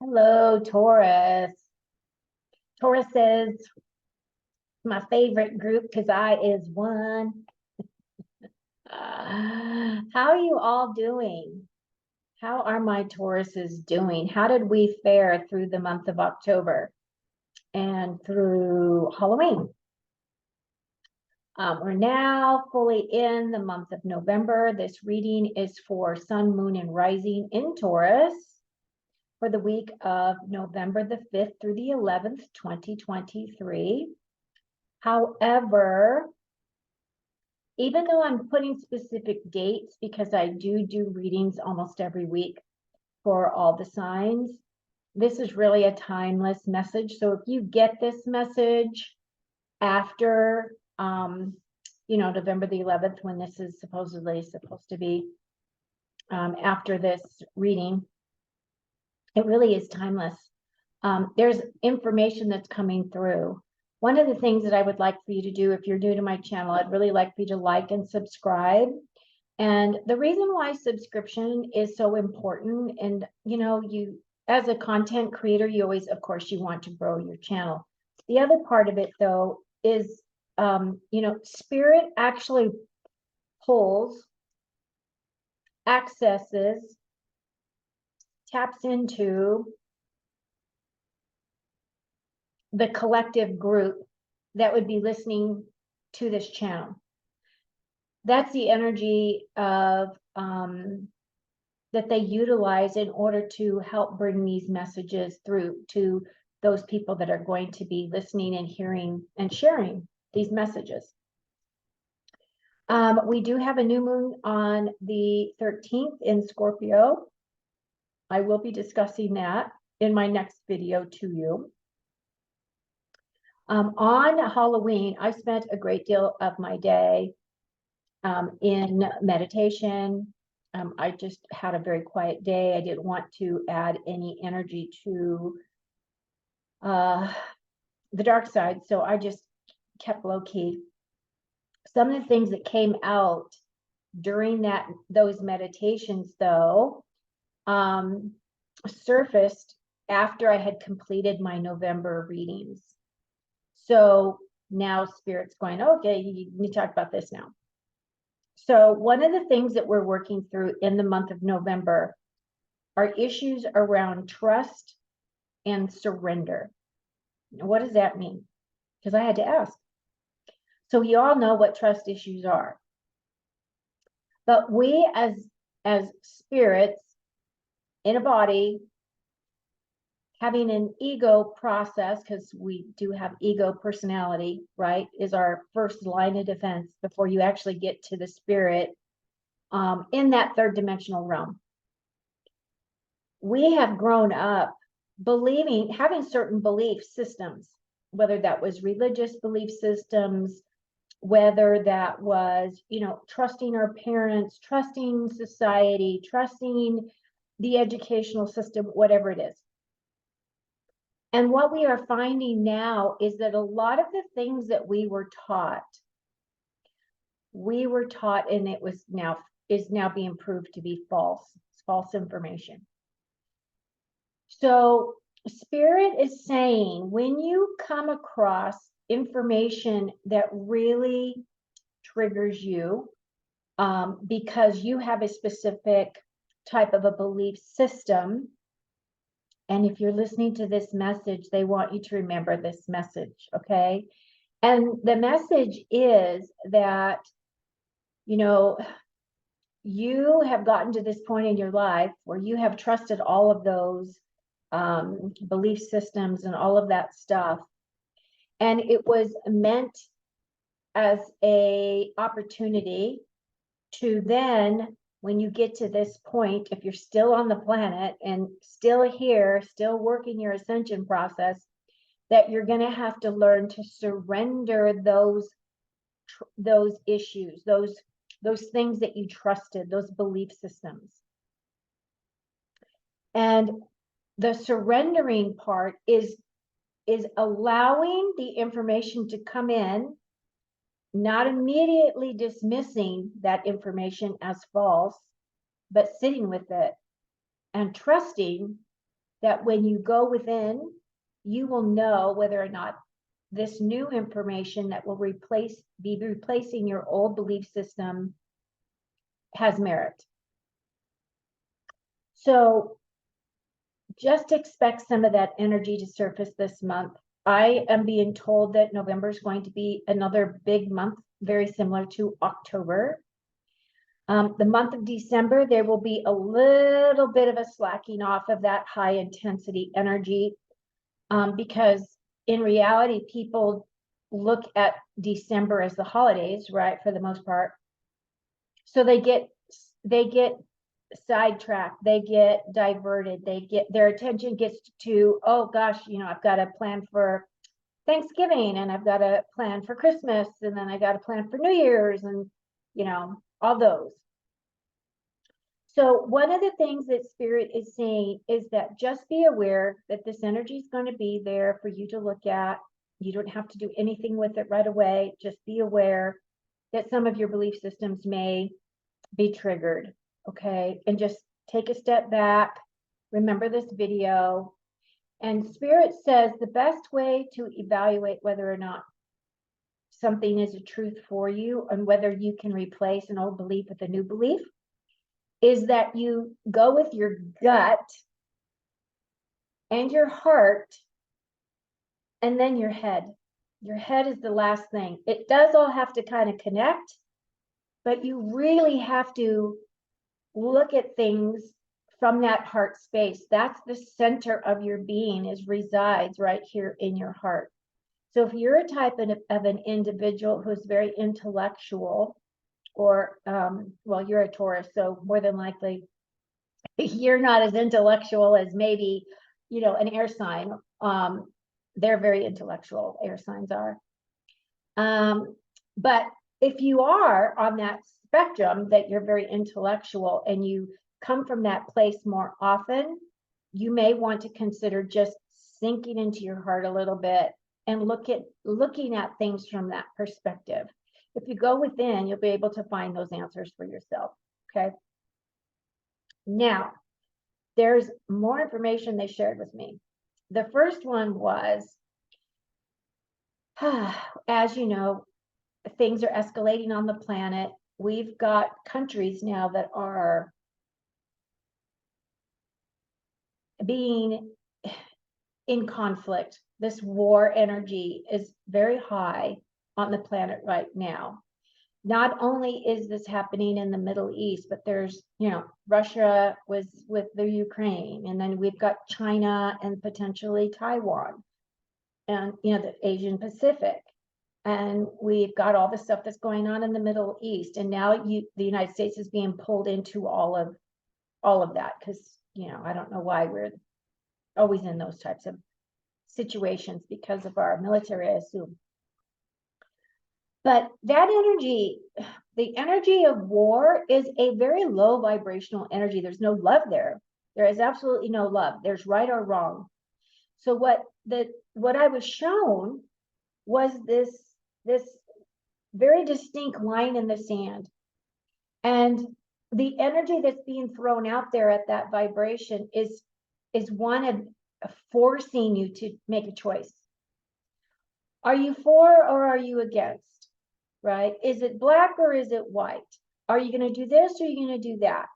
Hello, Taurus. Taurus is my favorite group because I is one. How are you all doing? How are my Tauruses doing? How did we fare through the month of October and through Halloween? We're now fully in the month of November. This reading is for Sun, Moon, and Rising in Taurus for the week of November the 5th through the 11th, 2023. However, even though I'm putting specific dates because I do readings almost every week for all the signs, this is really a timeless message. So if you get this message after, November the 11th, when this is supposedly supposed to be after this reading, it really is timeless. There's information that's coming through. One of the things that I would like for you to do, if you're new to my channel, I'd really like for you to like and subscribe. And the reason why subscription is so important, and you as a content creator, you always, of course, you want to grow your channel. The other part of it, though, is Spirit actually pulls, accesses, taps into the collective group that would be listening to this channel. That's the energy of that they utilize in order to help bring these messages through to those people that are going to be listening and hearing and sharing these messages. We do have a new moon on the 13th in Scorpio. I will be discussing that in my next video to you. On Halloween, I spent a great deal of my day in meditation. I just had a very quiet day. I didn't want to add any energy to the dark side, so I just kept low key. Some of the things that came out during those meditations, though, surfaced after I had completed my November readings. So now Spirit's going, okay, you need to talk about this now. So one of the things that we're working through in the month of November are issues around trust and surrender. What does that mean? Because I had to ask. So you all know what trust issues are. But we as spirits in a body, having an ego process, because we do have ego personality, right, is our first line of defense before you actually get to the spirit in that third dimensional realm. We have grown up having certain belief systems, whether that was religious belief systems, whether that was, trusting our parents, trusting society, trusting the educational system, whatever it is. And what we are finding now is that a lot of the things that we were taught, and it is now being proved to be false. It's false information. So Spirit is saying, when you come across information that really triggers you, because you have a specific type of a belief system, and if you're listening to this message, they want you to remember this message, okay? And the message is that, you have gotten to this point in your life where you have trusted all of those belief systems and all of that stuff. And it was meant as an opportunity to then, when you get to this point, if you're still on the planet and still here, still working your ascension process, that you're going to have to learn to surrender those issues, those things that you trusted, those belief systems. And the surrendering part is allowing the information to come in, not immediately dismissing that information as false, but sitting with it and trusting that when you go within, you will know whether or not this new information that will be replacing your old belief system has merit. So just expect some of that energy to surface this month. I am being told that November is going to be another big month, very similar to October. The month of December, there will be a little bit of a slacking off of that high intensity energy, because in reality, people look at December as the holidays, right? For the most part. So they get sidetracked, they get diverted, their attention gets to, oh gosh, I've got a plan for Thanksgiving, and I've got a plan for Christmas, and then I got a plan for New Year's, and all those. So one of the things that Spirit is saying is that just be aware that this energy is going to be there for you to look at. You don't have to do anything with it right away. Just be aware that some of your belief systems may be triggered, okay? And just take a step back, remember this video. And Spirit says the best way to evaluate whether or not something is a truth for you and whether you can replace an old belief with a new belief is that you go with your gut and your heart and then your head. Your head is the last thing. It does all have to kind of connect, but you really have to look at things from that heart space. That's the center of your being, resides right here in your heart. So if you're a type of an individual who's very intellectual, or well, you're a Taurus, so more than likely you're not as intellectual as maybe an air sign. They're very intellectual, air signs are. But if you are on that spectrum, that you're very intellectual and you come from that place more often, you may want to consider just sinking into your heart a little bit and looking at things from that perspective. If you go within, you'll be able to find those answers for yourself. Okay. Now, there's more information they shared with me. The first one was, as you know, things are escalating on the planet. We've got countries now that are being in conflict. This war energy is very high on the planet right now. Not only is this happening in the Middle East, but there's, Russia was with the Ukraine, and then we've got China and potentially Taiwan, and, the Asian Pacific. And we've got all the stuff that's going on in the Middle East. And now the United States is being pulled into all of that, because, I don't know why we're always in those types of situations because of our military, I assume. But that energy, the energy of war, is a very low vibrational energy. There's no love there. There is absolutely no love. There's right or wrong. So what I was shown was this very distinct line in the sand. And the energy that's being thrown out there at that vibration is one of forcing you to make a choice. Are you for or are you against? Right? Is it black or is it white? Are you going to do this or are you going to do that?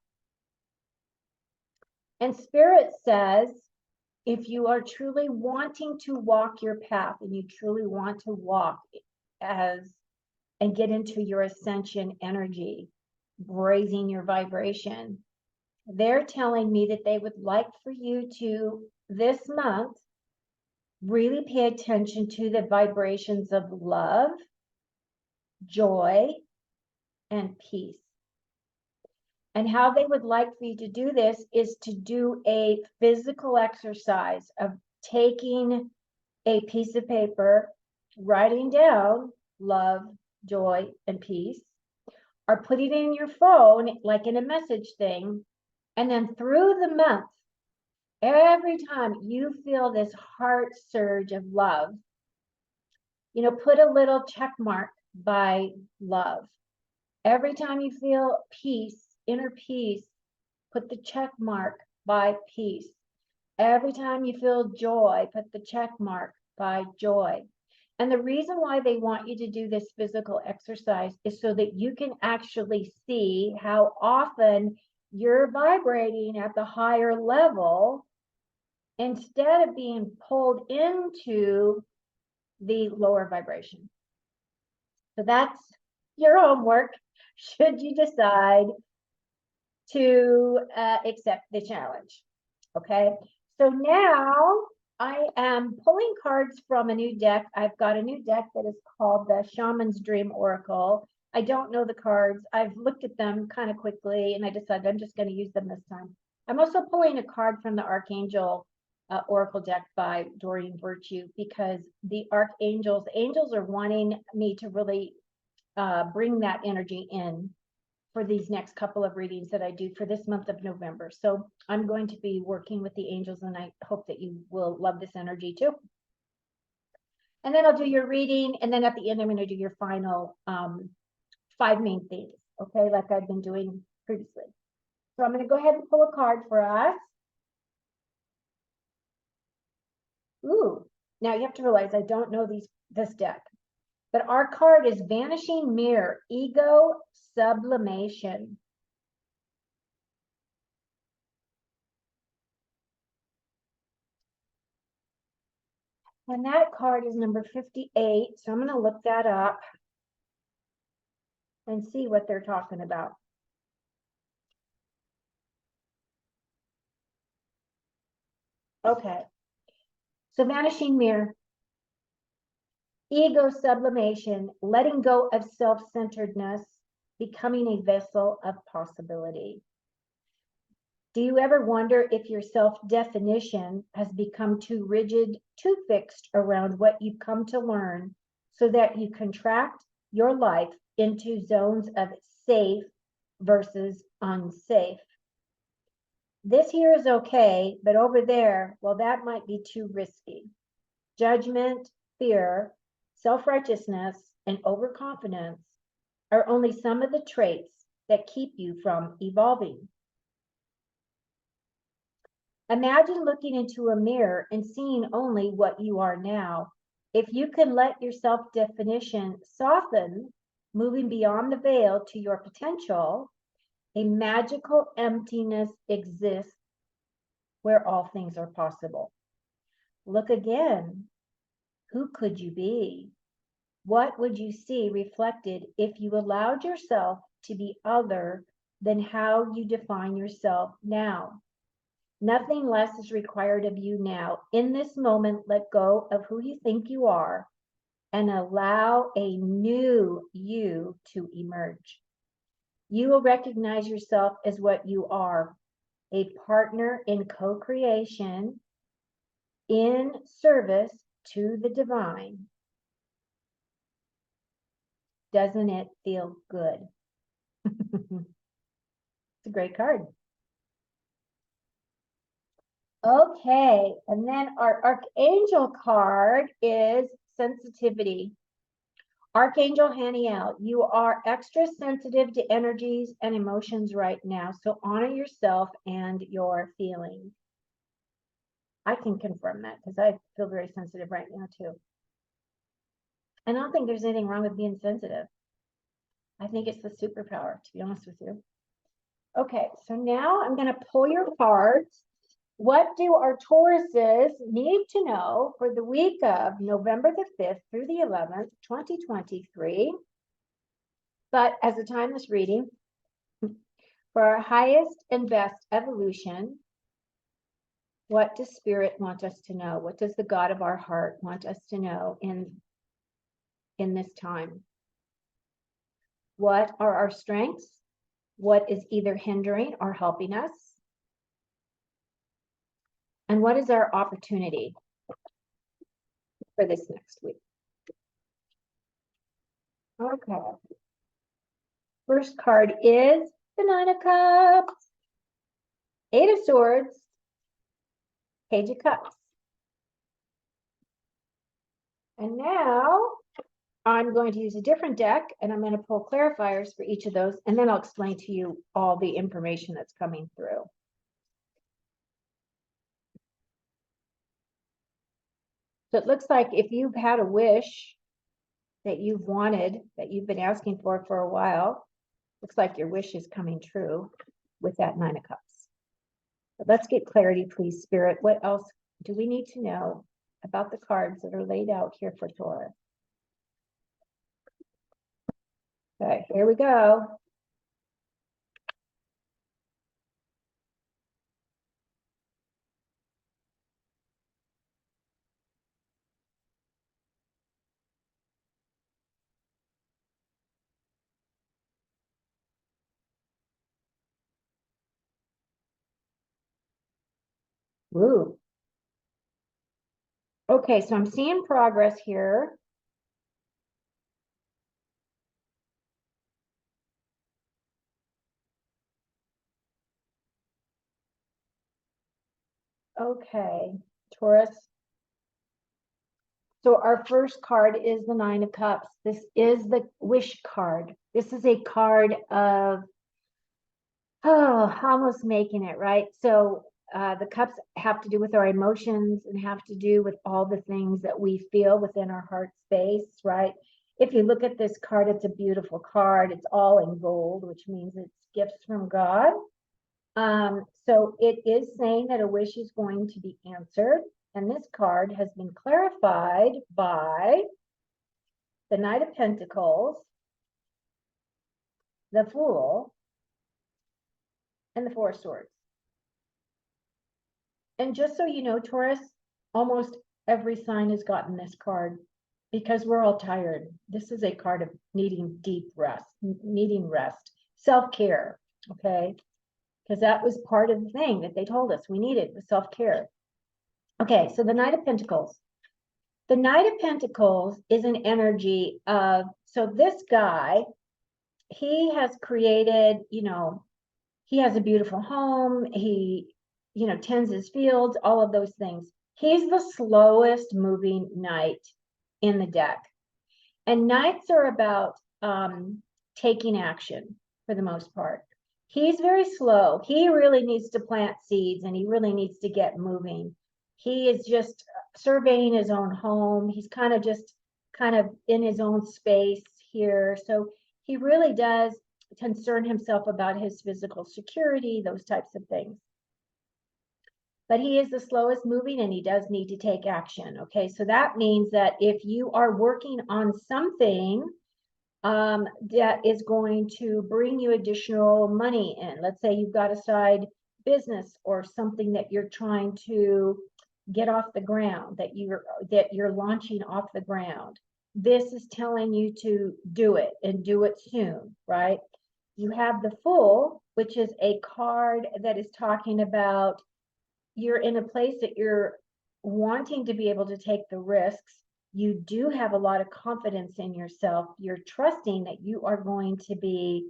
And Spirit says, if you are truly wanting to walk your path and you truly want to walk and get into your ascension energy, raising your vibration, they're telling me that they would like for you to, this month, really pay attention to the vibrations of love, joy, and peace. And how they would like for you to do this is to do a physical exercise of taking a piece of paper, writing down love, joy, and peace, or putting it in your phone, like in a message thing. And then through the month, every time you feel this heart surge of love, put a little check mark by love. Every time you feel peace, inner peace, put the check mark by peace. Every time you feel joy, put the check mark by joy. And the reason why they want you to do this physical exercise is so that you can actually see how often you're vibrating at the higher level instead of being pulled into the lower vibration. So that's your homework should you decide to accept the challenge. Okay, so now I am pulling cards from a new deck. I've got a new deck that is called the Shaman's Dream Oracle. I don't know the cards. I've looked at them kind of quickly and I decided I'm just going to use them this time. I'm also pulling a card from the Archangel Oracle deck by Doreen Virtue because the angels are wanting me to really bring that energy in for these next couple of readings that I do for this month of November. So I'm going to be working with the angels and I hope that you will love this energy too. And then I'll do your reading. And then at the end, I'm going to do your final 5 main themes. Okay, like I've been doing previously. So I'm going to go ahead and pull a card for us. Ooh, now you have to realize I don't know this deck. But our card is Vanishing Mirror, Ego Sublimation. And that card is number 58. So I'm going to look that up and see what they're talking about. Okay. So Vanishing Mirror, Ego Sublimation, letting go of self-centeredness, becoming a vessel of possibility. Do you ever wonder if your self-definition has become too rigid, too fixed around what you've come to learn so that you contract your life into zones of safe versus unsafe? This here is okay, but over there, well, that might be too risky. Judgment, fear, self-righteousness, and overconfidence are only some of the traits that keep you from evolving. Imagine looking into a mirror and seeing only what you are now. If you can let your self-definition soften, moving beyond the veil to your potential, a magical emptiness exists where all things are possible. Look again. Who could you be? What would you see reflected if you allowed yourself to be other than how you define yourself now? Nothing less is required of you now. In this moment, let go of who you think you are and allow a new you to emerge. You will recognize yourself as what you are, a partner in co-creation, in service to the divine. Doesn't it feel good? It's a great card. Okay, and then our Archangel card is sensitivity. Archangel Haniel, you are extra sensitive to energies and emotions right now, so honor yourself and your feelings. I can confirm that because I feel very sensitive right now too. And I don't think there's anything wrong with being sensitive. I think it's the superpower, to be honest with you. Okay, so now I'm going to pull your cards. What do our Tauruses need to know for the week of November the 5th through the 11th, 2023? But as a timeless reading, for our highest and best evolution, what does Spirit want us to know? What does the God of our heart want us to know in this time? What are our strengths? What is either hindering or helping us? And what is our opportunity for this next week? Okay. First card is the Nine of Cups, Eight of Swords, Page of Cups. And now I'm going to use a different deck and I'm going to pull clarifiers for each of those. And then I'll explain to you all the information that's coming through. So it looks like if you've had a wish that you've wanted, that you've been asking for a while, looks like your wish is coming true with that Nine of Cups. But let's get clarity, please, Spirit. What else do we need to know about the cards that are laid out here for Taurus? Okay, here we go. Woo. Okay, so I'm seeing progress here. Okay, Taurus. So our first card is the Nine of Cups. This is the wish card. This is a card of, oh, almost making it, right? So the cups have to do with our emotions and have to do with all the things that we feel within our heart space, right? If you look at this card, it's a beautiful card. It's all in gold, which means it's gifts from God. So it is saying that a wish is going to be answered. And this card has been clarified by the Knight of Pentacles, the Fool, and the Four of Swords. And just so you know, Taurus, almost every sign has gotten this card because we're all tired. This is a card of needing deep rest, needing rest, self-care, okay? Because that was part of the thing that they told us we needed, was self-care. Okay, so the Knight of Pentacles. The Knight of Pentacles is an energy of, so this guy, he has created, he has a beautiful home. He, tends his fields, all of those things. He's the slowest moving knight in the deck. And knights are about taking action for the most part. He's very slow. He really needs to plant seeds and he really needs to get moving. He is just surveying his own home. He's kind of in his own space here. So he really does concern himself about his physical security, those types of things. But he is the slowest moving and he does need to take action. Okay, so that means that if you are working on something that is going to bring you additional money in, let's say you've got a side business or something that you're trying to get off the ground, that you're launching off the ground, this is telling you to do it and do it soon, right? You have the Fool, which is a card that is talking about you're in a place that you're wanting to be able to take the risks. You do have a lot of confidence in yourself. You're trusting that you are going to be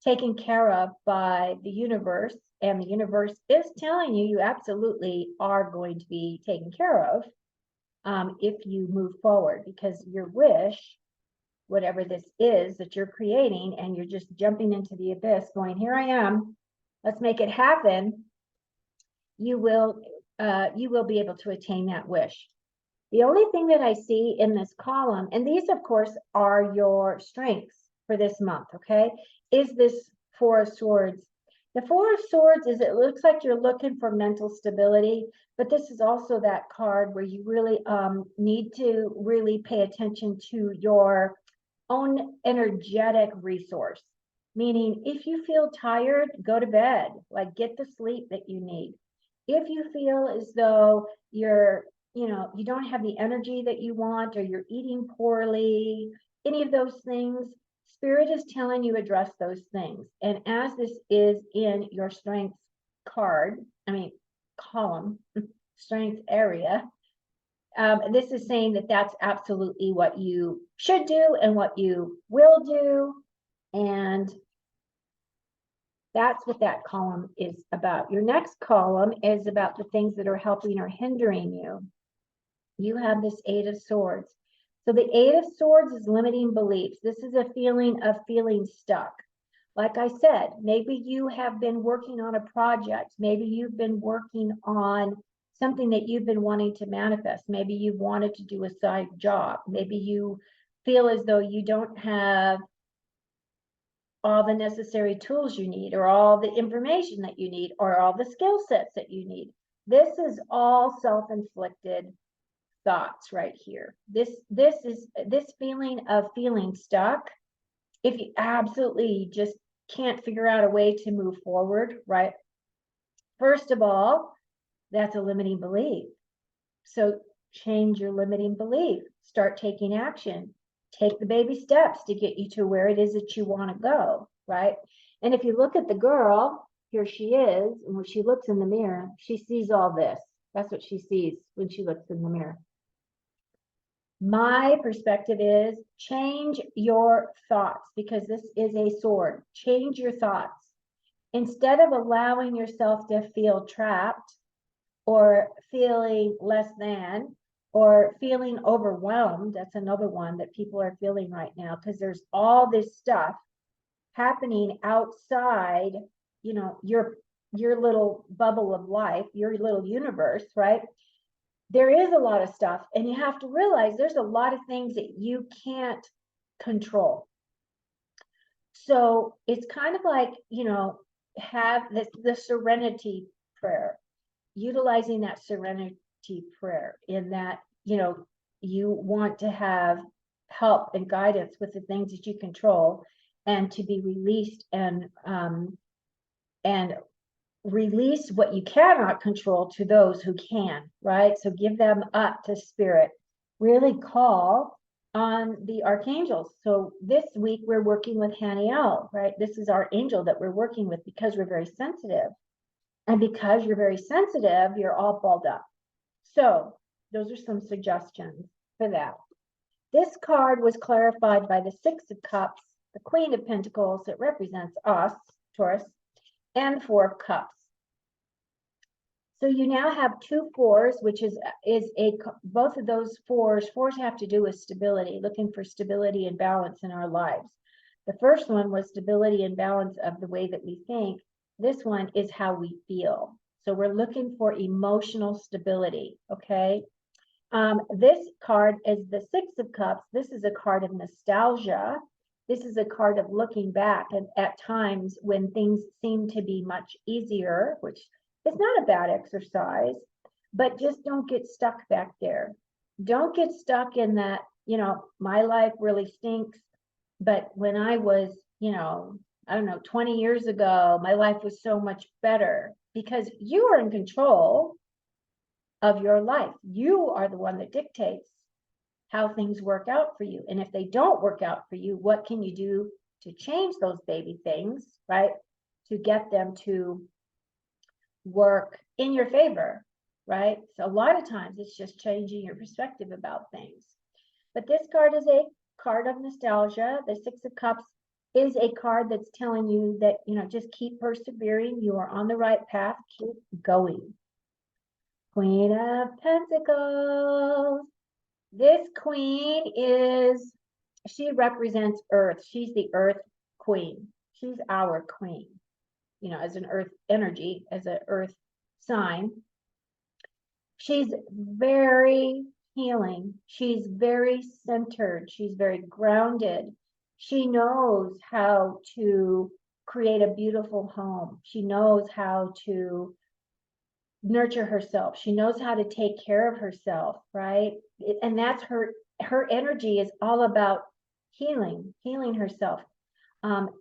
taken care of by the universe, and the universe is telling you absolutely are going to be taken care of if you move forward, because your wish, whatever this is that you're creating, and you're just jumping into the abyss going, here I am, let's make it happen. You will be able to attain that wish. The only thing that I see in this column, and these of course are your strengths for this month, okay, is this Four of Swords. The Four of Swords is, it looks like you're looking for mental stability, but this is also that card where you really need to really pay attention to your own energetic resource. Meaning, if you feel tired, go to bed, like get the sleep that you need. If you feel as though you're, you don't have the energy that you want, or you're eating poorly, any of those things, Spirit is telling you address those things. And as this is in your strengths column, strength area, this is saying that that's absolutely what you should do and what you will do. And that's what that column is about. Your next column is about the things that are helping or hindering you. You have this Eight of Swords. So the Eight of Swords is limiting beliefs. This is a feeling of feeling stuck. Like I said, maybe you have been working on a project. Maybe you've been working on something that you've been wanting to manifest. Maybe you've wanted to do a side job. Maybe you feel as though you don't have all the necessary tools you need, or all the information that you need, or all the skill sets that you need. This is all self-inflicted thoughts right here. This feeling of feeling stuck, if you absolutely just can't figure out a way to move forward, right? First of all, that's a limiting belief. So change your limiting belief. Start taking action. Take the baby steps to get you to where it is that you want to go, right? And if you look at the girl, here she is, and when she looks in the mirror, she sees all this. That's what she sees when she looks in the mirror. My perspective is change your thoughts, because this is a sword. Change your thoughts. Instead of allowing yourself to feel trapped or feeling less than or feeling overwhelmed, that's another one that people are feeling right now, because there's all this stuff happening outside, you know, your little bubble of life, your little universe, right? There is a lot of stuff, and you have to realize there's a lot of things that you can't control. So it's kind of like, you know, have the serenity prayer, utilizing that serenity prayer in that, you know, you want to have help and guidance with the things that you control, and to be released and release what you cannot control to those who can, right? So give them up to spirit. Really call on the archangels. So this week we're working with Haniel, right? This is our angel that we're working with, because we're very sensitive. And because you're very sensitive, you're all balled up. So those are some suggestions for that. This card was clarified by the Six of Cups, the Queen of Pentacles that represents us, Taurus, and Four of Cups. So you now have two fours, which is both of those fours have to do with stability, looking for stability and balance in our lives. The first one was stability and balance of the way that we think. This one is how we feel. So we're looking for emotional stability, okay? This card is the Six of Cups. This is a card of nostalgia. This is a card of looking back at times when things seem to be much easier, which is not a bad exercise, but just don't get stuck back there. Don't get stuck in that, you know, my life really stinks, but when I was, you know, I don't know, 20 years ago, my life was so much better, because you are in control of your life. You are the one that dictates how things work out for you. And if they don't work out for you, what can you do to change those baby things, right? To get them to work in your favor, right? So a lot of times it's just changing your perspective about things. But this card is a card of nostalgia. The Six of Cups is a card that's telling you that, you know, just keep persevering. You are on the right path. Keep going. Queen of Pentacles. This queen she represents Earth. She's the Earth queen. She's our queen, you know, as an Earth energy, as an Earth sign. She's very healing. She's very centered. She's very grounded. She knows how to create a beautiful home. She knows how to nurture herself. She knows how to take care of herself, right? And that's her energy is all about healing herself.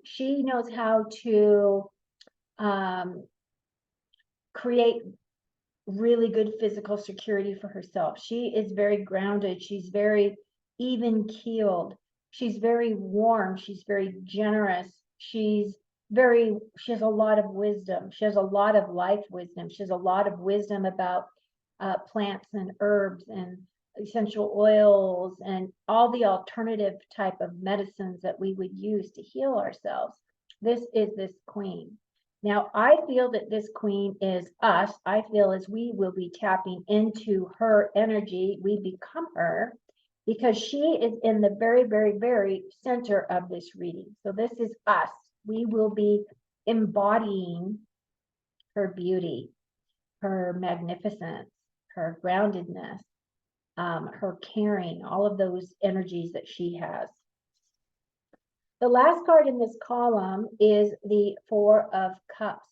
She knows how to create really good physical security for herself. She is very grounded. She's very even keeled. She's very warm. She's very generous. She has a lot of wisdom. She has a lot of life wisdom. She has a lot of wisdom about plants and herbs and essential oils and all the alternative type of medicines that we would use to heal ourselves. This is this queen. Now, I feel that this queen is us. I feel as we will be tapping into her energy, we become her, because she is in the very, very, very center of this reading. So this is us. We will be embodying her beauty, her magnificence, her groundedness, her caring, all of those energies that she has. The last card in this column is the Four of Cups.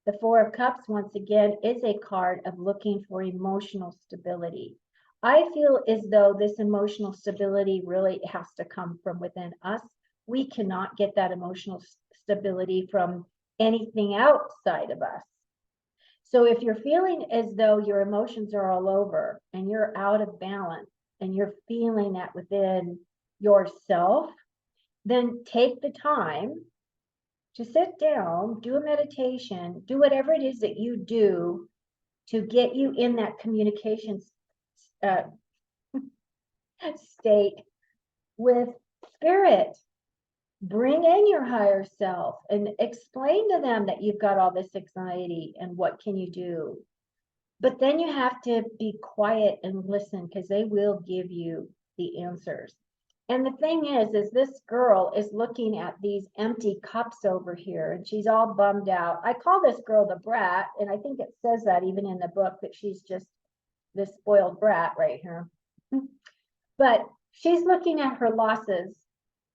The Four of Cups, once again, is a card of looking for emotional stability. I feel as though this emotional stability really has to come from within us. We cannot get that emotional stability from anything outside of us. So if you're feeling as though your emotions are all over and you're out of balance and you're feeling that within yourself, then take the time to sit down, do a meditation, do whatever it is that you do to get you in that communication state with spirit. Bring in your higher self and explain to them that you've got all this anxiety and what can you do. But then you have to be quiet and listen, because they will give you the answers. And the thing is this girl is looking at these empty cups over here, and she's all bummed out. I call this girl the brat, and I think it says that even in the book, that she's just this spoiled brat right here. But she's looking at her losses.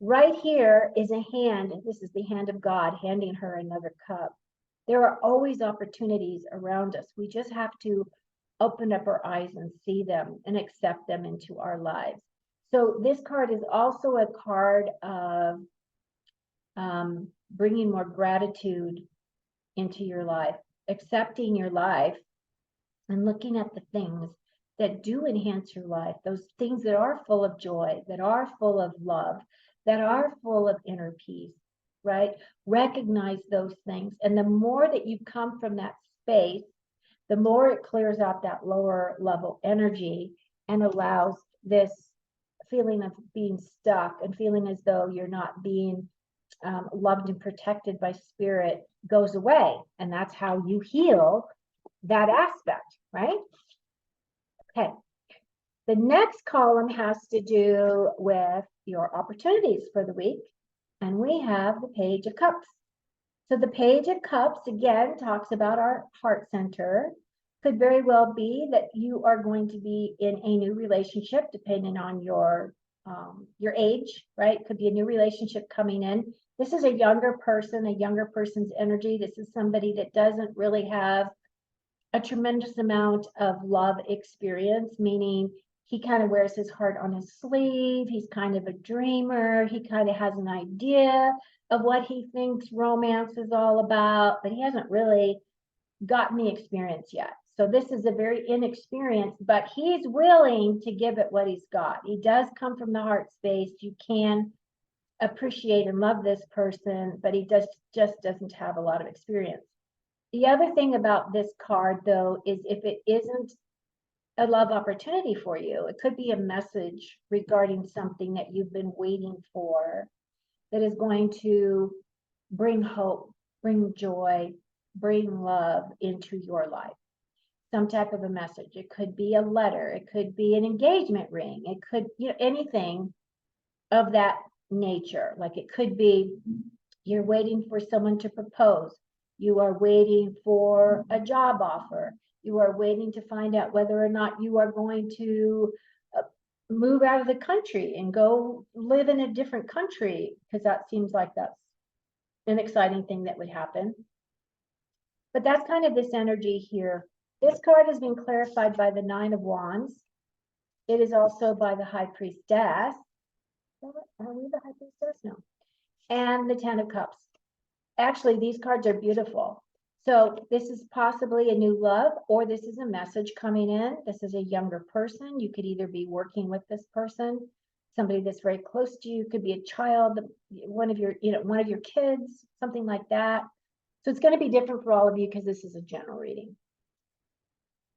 Right here is a hand. This is the hand of God handing her another cup. There are always opportunities around us. We just have to open up our eyes and see them and accept them into our lives. So this card is also a card of bringing more gratitude into your life, accepting your life, and looking at the things that do enhance your life, those things that are full of joy, that are full of love, that are full of inner peace, right? Recognize those things. And the more that you come from that space, the more it clears out that lower level energy and allows this feeling of being stuck and feeling as though you're not being loved and protected by spirit goes away. And that's how you heal that aspect, right? Okay. The next column has to do with your opportunities for the week. And we have the Page of Cups. So the Page of Cups, again, talks about our heart center. Could very well be that you are going to be in a new relationship, depending on your age, right? Could be a new relationship coming in. This is a younger person's energy. This is somebody that doesn't really have a tremendous amount of love experience, meaning he kind of wears his heart on his sleeve. He's kind of a dreamer. He kind of has an idea of what he thinks romance is all about, but he hasn't really gotten the experience yet. So this is a very inexperienced, but he's willing to give it what he's got. He does come from the heart space. You can appreciate and love this person, but he just doesn't have a lot of experience. The other thing about this card, though, is if it isn't a love opportunity for you, it could be a message regarding something that you've been waiting for that is going to bring hope, bring joy, bring love into your life. Some type of a message. It could be a letter. It could be an engagement ring. It could, anything of that nature. Like it could be you're waiting for someone to propose. You are waiting for a job offer. You are waiting to find out whether or not you are going to move out of the country and go live in a different country, because that seems like that's an exciting thing that would happen. But that's kind of this energy here. This card has been clarified by the Nine of Wands. It is also by the High Priestess. Are we the High Priestess? No. And the Ten of Cups. Actually, these cards are beautiful. So this is possibly a new love, or this is a message coming in. This is a younger person. You could either be working with this person, somebody that's very close to you. Could be a child, one of your kids, something like that. So it's going to be different for all of you because this is a general reading.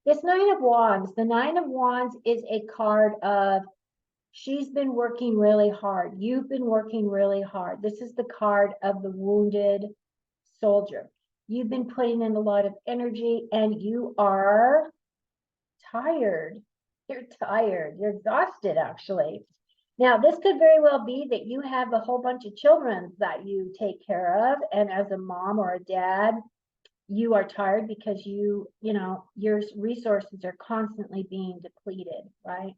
This Nine of Wands, the Nine of Wands is a card of she's been working really hard. You've been working really hard. This is the card of the wounded soldier. You've been putting in a lot of energy and you are tired. You're tired. You're exhausted, actually. Now, this could very well be that you have a whole bunch of children that you take care of. And as a mom or a dad, you are tired because you know, your resources are constantly being depleted, right?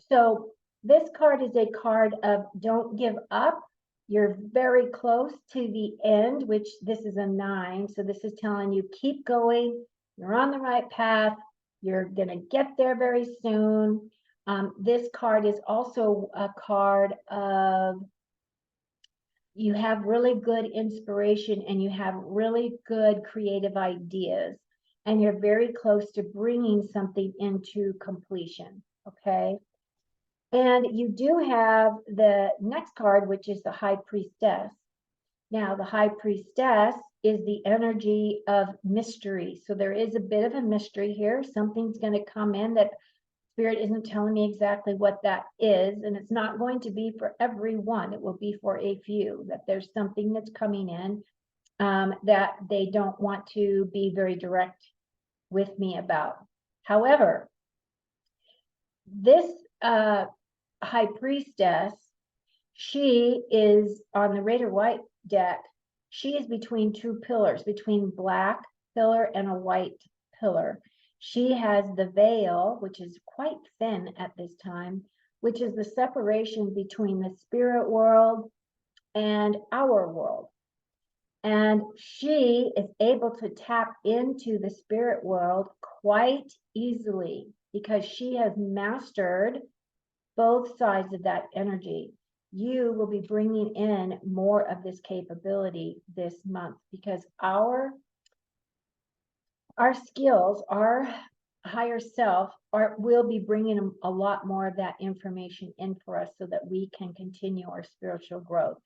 So this card is a card of don't give up. You're very close to the end, which this is a 9. So this is telling you keep going. You're on the right path. You're going to get there very soon. This card is also a card of you have really good inspiration and you have really good creative ideas. And you're very close to bringing something into completion. Okay. And you do have the next card, which is the High Priestess. Now, the High Priestess is the energy of mystery. So there is a bit of a mystery here. Something's going to come in that Spirit isn't telling me exactly what that is. And it's not going to be for everyone. It will be for a few, that there's something that's coming in that they don't want to be very direct with me about. However, this High Priestess, she is on the Raider White deck. She is between two pillars, between black pillar and a white pillar. She has the veil, which is quite thin at this time, which is the separation between the spirit world and our world. And she is able to tap into the spirit world quite easily because she has mastered both sides of that energy. You will be bringing in more of this capability this month because our skills, our higher self will be bringing a lot more of that information in for us so that we can continue our spiritual growth.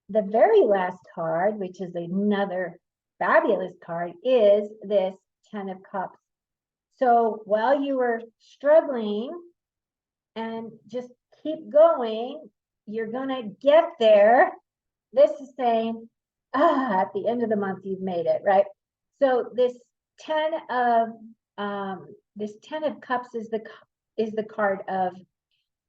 The very last card, which is another fabulous card, is this 10 of Cups. So while you were struggling and just keep going, you're going to get there. This is saying, at the end of the month, you've made it, right? So this 10 of Cups is the card of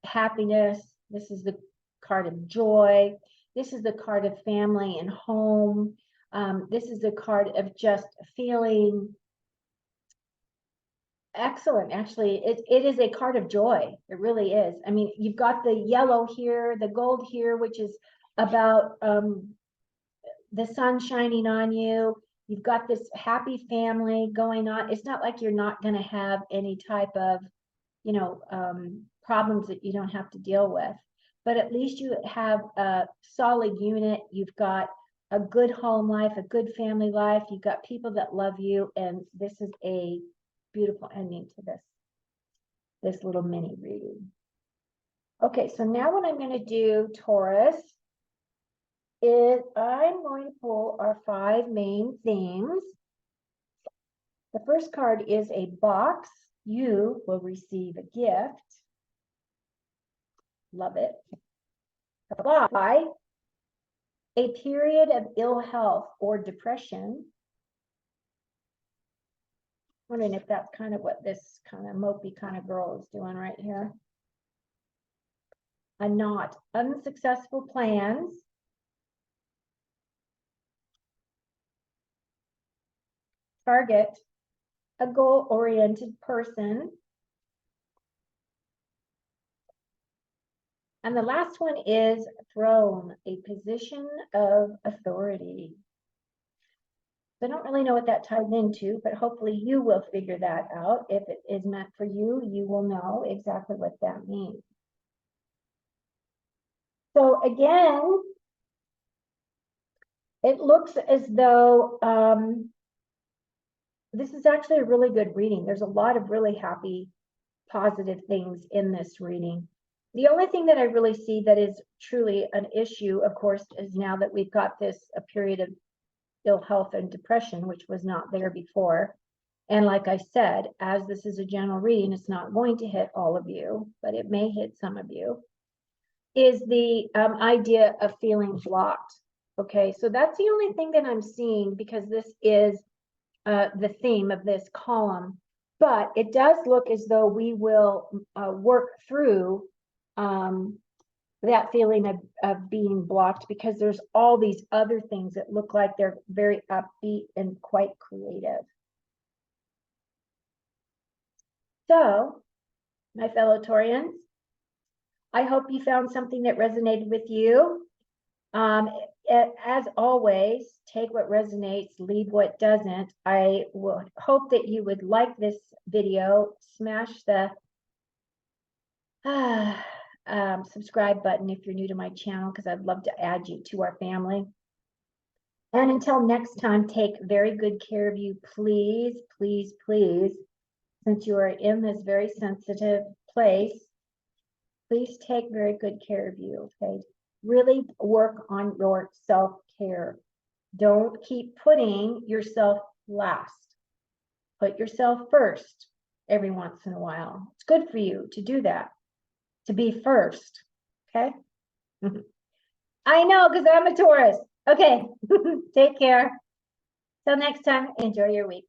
happiness. This is the card of joy. This is the card of family and home. This is the card of just feeling excellent. Actually, it is a card of joy. It really is. I mean, you've got the yellow here, the gold here, which is about the sun shining on you. You've got this happy family going on. It's not like you're not going to have any type of, problems that you don't have to deal with. But at least you have a solid unit. You've got a good home life, a good family life. You've got people that love you. And this is a beautiful ending to this little mini reading. Okay, so now what I'm going to do, Taurus, is I'm going to pull our 5 main themes. The first card is a box. You will receive a gift. Love it. By a period of ill health or depression. Wondering if that's kind of what this kind of mopey kind of girl is doing right here. A knot. Unsuccessful plans. Target. A goal-oriented person. And the last one is throne, a position of authority. I don't really know what that ties into, but hopefully you will figure that out. If it is meant for you, you will know exactly what that means. So again, it looks as though this is actually a really good reading. There's a lot of really happy, positive things in this reading. The only thing that I really see that is truly an issue, of course, is now that we've got a period of ill health and depression, which was not there before. And like I said, as this is a general reading, it's not going to hit all of you, but it may hit some of you, is the idea of feeling blocked. Okay, so that's the only thing that I'm seeing because this is the theme of this column. But it does look as though we will work through that feeling of being blocked, because there's all these other things that look like they're very upbeat and quite creative. So, my fellow Taurians, I hope you found something that resonated with you. As always, take what resonates, leave what doesn't. I will hope that you would like this video, smash the subscribe button if you're new to my channel, because I'd love to add you to our family. And until next time, take very good care of you, please, please, please. Since you are in this very sensitive place, please take very good care of you, okay? Really work on your self-care. Don't keep putting yourself last. Put yourself first every once in a while. It's good for you to do that, to be first, okay? I know, because I'm a Taurus. Okay, take care. Till next time, enjoy your week.